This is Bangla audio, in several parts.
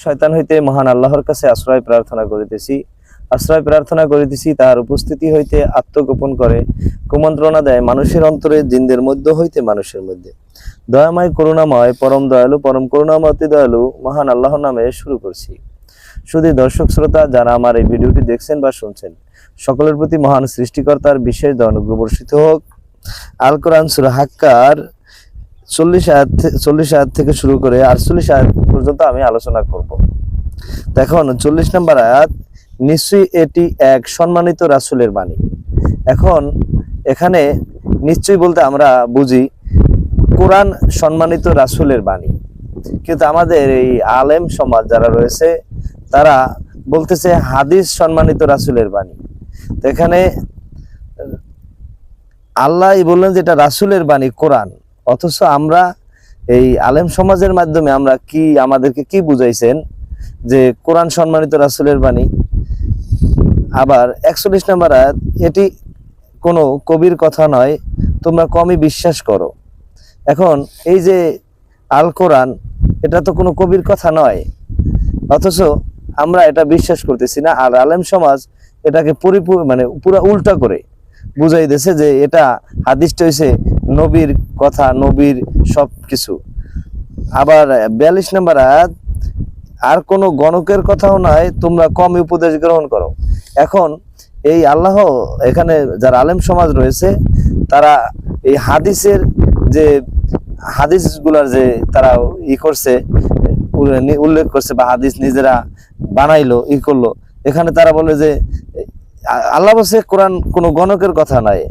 শয়তান হইতে মহান আল্লাহর কাছে আশ্রয় প্রার্থনা করিতেছি তাহার উপস্থিতি হইতে আত্মগোপন করে কুমন্ত্রণা দেয় মানুষের অন্তরে, জিনদের মধ্য হইতে মানুষের মধ্যে। দয়াময় করুণাময় পরম দয়ালু পরম করুণাময় অতি দয়ালু মহান আল্লাহর নামে শুরু করছি। শুধু দর্শক শ্রোতা যারা আমার এই ভিডিওটি দেখছেন বা শুনছেন, সকলের প্রতি মহান সৃষ্টিকর্তার বিশেষ অনুগ্রহ বর্ষিত হোক। আল কোরআন সূরা হাক্কার 40 আয়াত থেকে শুরু করে 48 আয়াত পর্যন্ত আমি আলোচনা করব। এখন 40 নম্বর আয়াত, নিশ্চয়ই এটি এক সম্মানিত রাসূলের বাণী। এখন এখানে নিশ্চয়ই বলতে আমরা বুঝি কোরআন সম্মানিত রাসূলের বাণী, কিন্তু আমাদের এই আলেম সমাজ যারা রয়েছে তারা বলতেছে হাদিস সম্মানিত রাসূলের বাণী। তো এখানে আল্লাহ বললেন যে এটা রাসূলের বাণী কোরআন, অথচ আমরা এই আলেম সমাজের মাধ্যমে আমরা আমাদেরকে কি বুঝাইছেন যে কোরআন সম্মানিত রাসূলের বাণী। আবার 41 নম্বর আয়াত, এটি কোনো কবির কথা নয়, তোমরা কমই বিশ্বাস করো। এখন এই যে আল কোরআন, এটা তো কোনো কবির কথা নয়, অথচ আমরা এটা বিশ্বাস করতেছি না। আর আলেম সমাজ এটাকে পুরো উল্টা করে বুঝাই দিয়েছে যে এটা হাদিসটা হইছে নবীর কথা, নবীর সবকিছু। আবার 42 নম্বর আয়াত, আর কোনো গণকের কথাও নয়, তোমরা কম উপদেশ গ্রহণ করো। এখন এই আল্লাহ এখানে যারা আলেম সমাজ রয়েছে তারা এই হাদিসের যে হাদিসগুলার যে তারা করছে, উল্লেখ করছে বা হাদিস নিজেরা বানাইলো করলো, এখানে তারা বলে যে আল্লাহ বলছে কোরআন কোনো গণকের কথা নয়।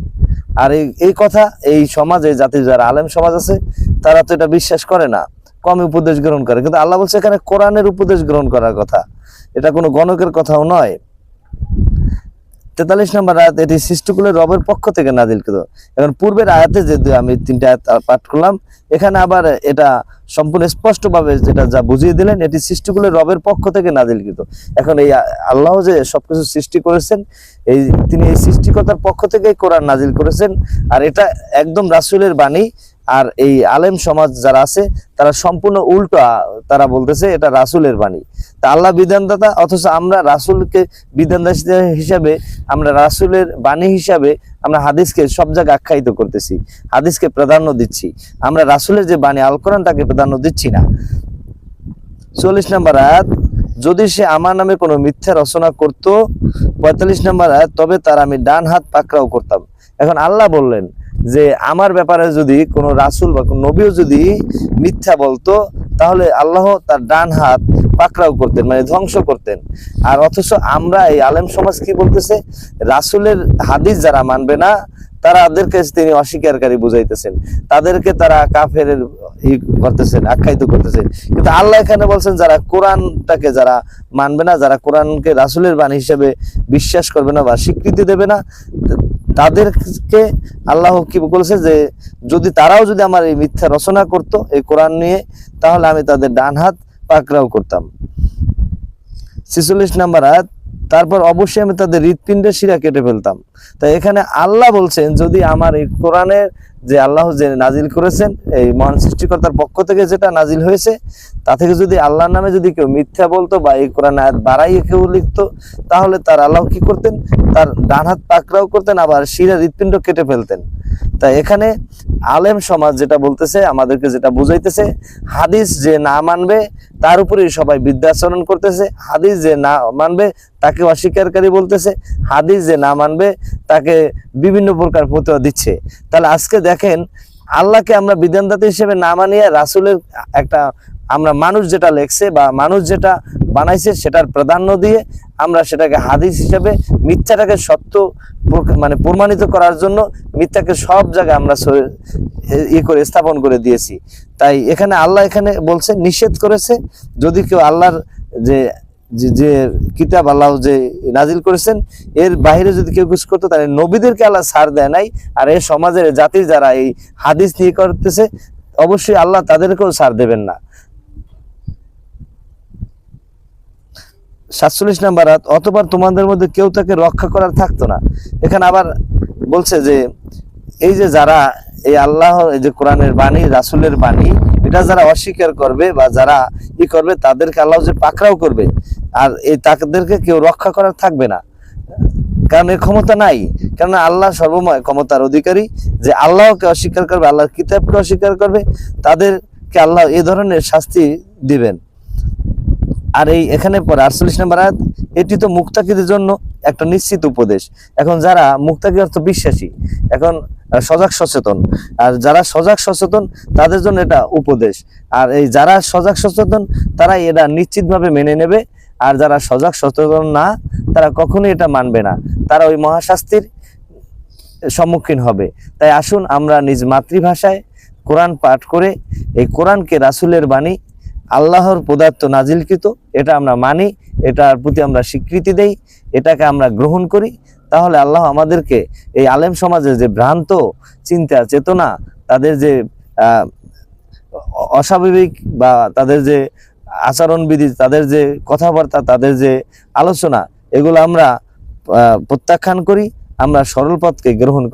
আর এই কথা এই সমাজে জাতির যারা আলেম সমাজ আছে তারা তো এটা বিশ্বাস করে না, কম উপদেশ গ্রহণ করে। কিন্তু আল্লাহ বলছে এখানে কোরআনের উপদেশ গ্রহণ করার কথা, এটা কোনো গণকের কথাও নয়। 43 নম্বর আয়াত, এটি সৃষ্টিকুলের রবের পক্ষ থেকে নাজিলকৃত। এখন পূর্বের আয়াতে যে আমি 3টা আয়াত পাঠ করলাম, এখানে আবার এটা সম্পূর্ণ স্পষ্টভাবে যেটা যা বুঝিয়ে দিলেন, এটি সৃষ্টিকুলের রবের পক্ষ থেকে নাজিলকৃত। এখন এই আল্লাহ যে সবকিছু সৃষ্টি করেছেন, তিনি এই সৃষ্টিকর্তার পক্ষ থেকে কোরআন নাজিল করেছেন, আর এটা একদম রাসূলের বাণী। আর এই আলেম সমাজ যারা আছে তারা সম্পূর্ণ উল্টা, তারা বলতেছে এটা রাসূলের বাণী। তা আল্লাহ বিধানদাতা, অথচ আমরা রাসূলকে বিধানদাতা হিসাবে, আমরা রাসূলের বাণী হিসাবে আমরা হাদিসকে সব জায়গায় আখ্যায়িত করতেছি, হাদিসকে প্রাধান্য দিচ্ছি। আমরা রাসূলের যে বাণী আল কোরআন তাকে প্রাধান্য দিচ্ছি না। 44 নম্বর আয়াত, যদি সে আমার নামে কোনো মিথ্যা রচনা করত। 45 নম্বর আয়াত, তবে তার আমি ডান হাত পাকড়াও করতাম। এখন আল্লাহ বললেন যে আমার ব্যাপারে যদি কোনো রাসূল বা কোনো নবীও যদি মিথ্যা বলতো, তাহলে আল্লাহ তার ডান হাত পাকড়াও করতেন, মানে ধ্বংস করতেন। আর অথচ আমরা এই আলেম সমাজ কি বলতেছে, রাসূলের হাদিস যারা মানবে না তাদেরকে তিনি অস্বীকারী বুঝাইতেছেন, তাদেরকে তারা কাফের করতেছেন, আখ্যায়িত করতেছেন। কিন্তু আল্লাহ এখানে বলছেন যারা কোরআনটাকে যারা মানবে না, যারা কোরআনকে রাসূলের বাণী হিসেবে বিশ্বাস করবে না বা স্বীকৃতি দেবে না, তাদেরকে আল্লাহ কি বলেছে যে তারাও যদি আমার এই মিথ্যা রচনা করত এই কোরআন নিয়ে, তাহলে আমি তাদের ডান হাত পাকড়াও করতাম। 46 নম্বর আয়াত, তারপর অবশ্যই আমি তাদের হৃৎপিণ্ডের শিরা কেটে ফেলতাম। তাই এখানে আল্লাহ বলছেন যদি আমার এই কোরআনের যে আল্লাহ যে নাজিল করেছেন, এই মহান সৃষ্টিকর্তার পক্ষ থেকে যেটা নাজিল হয়েছে, তা থেকে যদি আল্লাহর নামে যদি কেউ মিথ্যা বলতো বা এই কোরআন আয়াত বাড়াইয়ে কেউ লিখতো, তাহলে তার আল্লাহ কি করতেন, তার ডান হাত পাকড়াও করতেন, আবার শিরা হৃৎপিণ্ড কেটে ফেলতেন। তাই এখানে আলেম সমাজ যেটা বলতেছে, আমাদেরকে যেটা বুঝাইতেছে, হাদিস যে না মানবে তার উপরে সবাই বিদ্যাচরণ করতেছে, হাদিস যে না মানবে তাকে অস্বীকারী বলতেছে, হাদিস যে না মানবে তাকে বিভিন্ন প্রকার ফতোয়া দিচ্ছে। তাহলে আজকে দেখেন, আল্লাহকে আমরা বিধানদাতা হিসেবে না মানিয়ে রাসূলের একটা আমরা মানুষ যেটা লেখছে বা মানুষ যেটা বানাইছে সেটার প্রাধান্য দিয়ে আমরা সেটাকে হাদিস হিসেবে, মিথ্যাটাকে সত্য মানে প্রমাণিত করার জন্য মিথ্যাকে সব জায়গায় আমরা করে স্থাপন করে দিয়েছি। তাই এখানে আল্লাহ এখানে বলছে, নিষেধ করেছে যদি কেউ আল্লাহর যে কিতাব আল্লাহ যে নাজিল করেছেন এর বাইরে যদি কেউ কিছু করতো, তাহলে নবীদেরকে আল্লাহ ছাড় দেয় নাই। আর এই সমাজের জাতির যারা এই হাদিস নিয়ে করতেছে, অবশ্যই আল্লাহ তাদেরকেও ছাড় দেবেন না। 47 নম্বর আয়াত, অতঃপর তোমাদের মধ্যে কেউ তাকে রক্ষা করার থাকতো না। এখানে আবার বলছে যে এই যে যারা এই আল্লাহ এই যে কোরআনের বাণী, রাসূলের বাণী, এটা যারা অস্বীকার করবে বা যারা করবে তাদেরকে আল্লাহ যে পাকড়াও করবে, আর এই তাদেরকে কেউ রক্ষা করার থাকবে না, কারণ এর ক্ষমতা নাই। কারণ আল্লাহ সর্বময় ক্ষমতার অধিকারী, যে আল্লাহকে অস্বীকার করবে, আল্লাহর কিতাবকে অস্বীকার করবে, তাদেরকে আল্লাহ এই ধরনের শাস্তি দিবেন। আর এখানে পরে 48 নম্বর আয়াত, এটি তো মুত্তাকিদের জন্য একটা নিশ্চিত উপদেশ। এখন যারা মুত্তাকি অর্থ বিশ্বাসী, এখন সজাগ সচেতন, আর যারা সজাগ সচেতন তাদের জন্য এটা উপদেশ। আর যারা সজাগ সচেতন তারা এটা নিশ্চিতভাবে মেনে নেবে, আর যারা সজাগ সচেতন না তারা কখনোই এটা মানবে না, তারা ওই মহাশাস্তির সম্মুখীন হবে। তাই আসুন আমরা নিজ মাতৃভাষায় কোরআন পাঠ করে এই কোরআনকে রাসূলের বাণী, আল্লাহর পদার্থ নাজিলকৃত, এটা আমরা মানি, এটার প্রতি আমরা স্বীকৃতি দেই, এটাকে আমরা গ্রহণ করি। তাহলে আল্লাহ আমাদেরকে এই আলেম সমাজের যে ভ্রান্ত চিন্তা চেতনা, তাদের যে অস্বাভাবিক বা তাদের যে আচরণবিধি, তাদের যে কথাবার্তা, তাদের যে আলোচনা, এগুলো আমরা প্রত্যাখ্যান করি, আমরা সরল পথকে গ্রহণ করি।